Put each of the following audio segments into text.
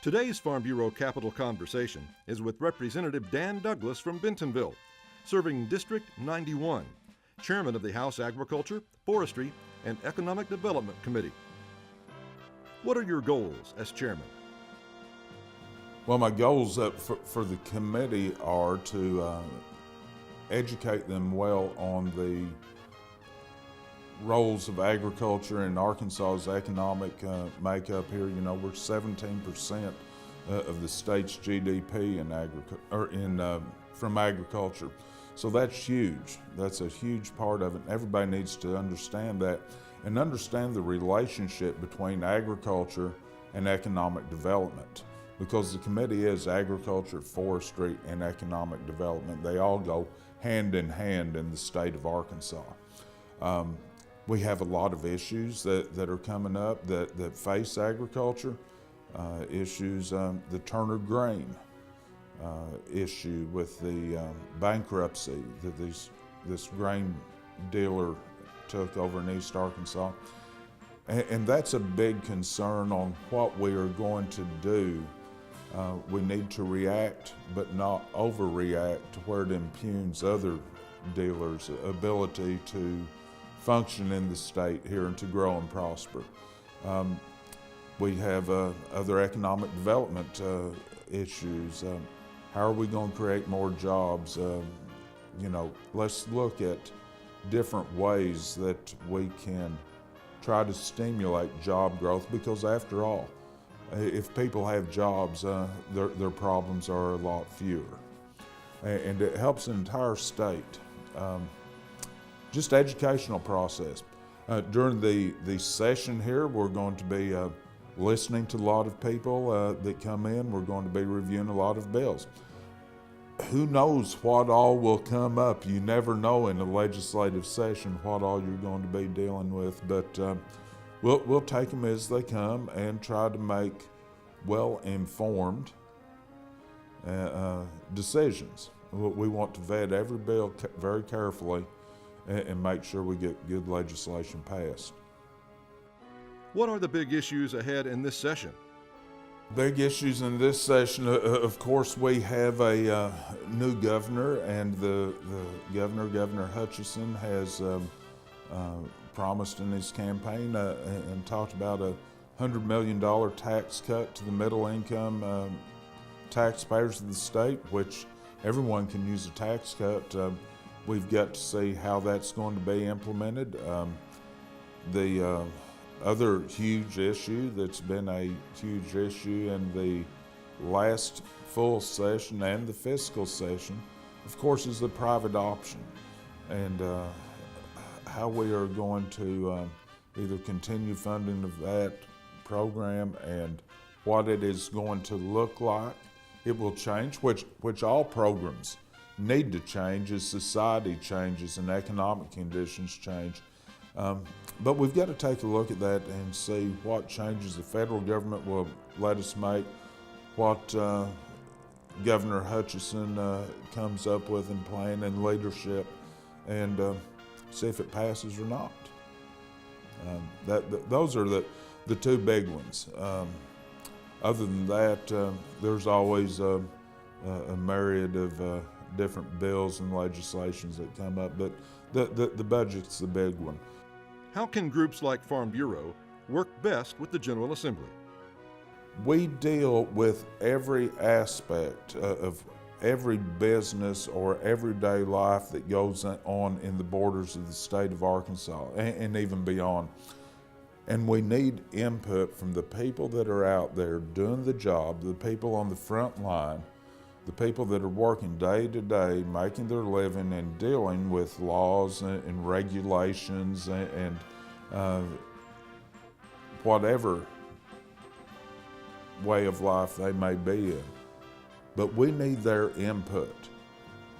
Today's Farm Bureau Capital Conversation is with Representative Dan Douglas from Bentonville, serving District 91, Chairman of the House Agriculture, Forestry, and Economic Development Committee. What are your goals as Chairman? Well, my goals for the committee are to educate them well on the roles of agriculture in Arkansas's economic makeup here. You know, we're 17% of the state's GDP from agriculture. So that's huge. That's a huge part of it. Everybody needs to understand that and understand the relationship between agriculture and economic development, because the committee is agriculture, forestry, and economic development. They all go hand in hand in the state of Arkansas. We have a lot of issues that are coming up that face agriculture. Issues, the Turner grain issue with the bankruptcy that this grain dealer took over in East Arkansas. And that's a big concern on what we are going to do. We need to react, but not overreact to where it impugns other dealers' ability to function in the state here and to grow and prosper. We have other economic development issues. How are we going to create more jobs? You know, let's look at different ways that we can try to stimulate job growth, because after all, if people have jobs, their problems are a lot fewer. And it helps the entire state. Just educational process. During the session here, we're going to be listening to a lot of people that come in. We're going to be reviewing a lot of bills. Who knows what all will come up? You never know in a legislative session what all you're going to be dealing with, but we'll take them as they come and try to make well-informed decisions. We want to vet every bill very carefully and make sure we get good legislation passed. What are the big issues ahead in this session? Big issues in this session, of course, we have a new governor, and the Governor Hutchison, has promised in his campaign and talked about a $100 million tax cut to the middle income taxpayers of the state, which everyone can use a tax cut. We've got to see how that's going to be implemented. The other huge issue that's been a huge issue in the last full session and the fiscal session, of course, is the private option, and how we are going to either continue funding of that program and what it is going to look like. It will change, which all programs need to change as society changes and economic conditions change. But we've got to take a look at that and see what changes the federal government will let us make, what Governor Hutchison comes up with in plan and leadership, and see if it passes or not. Those are the two big ones. Other than that, there's always a myriad of different bills and legislations that come up, but the budget's the big one. How can groups like Farm Bureau work best with the General Assembly? We deal with every aspect of every business or everyday life that goes on in the borders of the state of Arkansas and even beyond. And we need input from the people that are out there doing the job, the people on the front line, the people that are working day to day, making their living and dealing with laws and regulations and whatever way of life they may be in. But we need their input.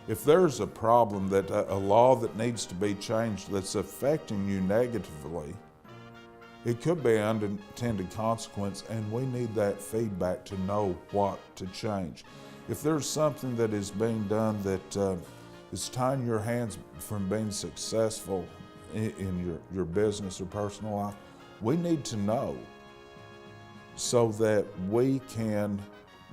If there's a problem, that a law that needs to be changed that's affecting you negatively, it could be an unintended consequence, and we need that feedback to know what to change. If there's something that is being done that is tying your hands from being successful in your business or personal life, we need to know so that we can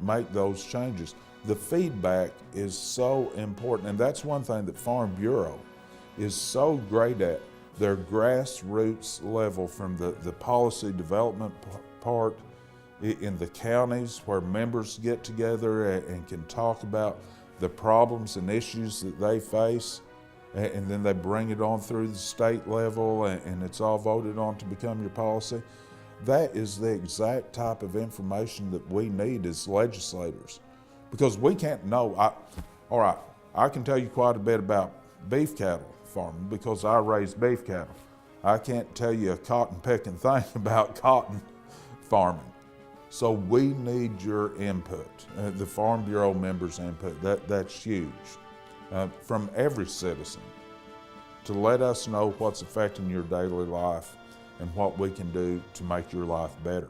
make those changes. The feedback is so important, and that's one thing that Farm Bureau is so great at. Their grassroots level, from the policy development part in the counties where members get together and can talk about the problems and issues that they face, and then they bring it on through the state level, and it's all voted on to become your policy. That is the exact type of information that we need as legislators, because we can't know. All right, I can tell you quite a bit about beef cattle farming because I raise beef cattle. I can't tell you a cotton picking thing about cotton farming. So we need your input, the Farm Bureau members' input. That's huge, from every citizen, to let us know what's affecting your daily life and what we can do to make your life better.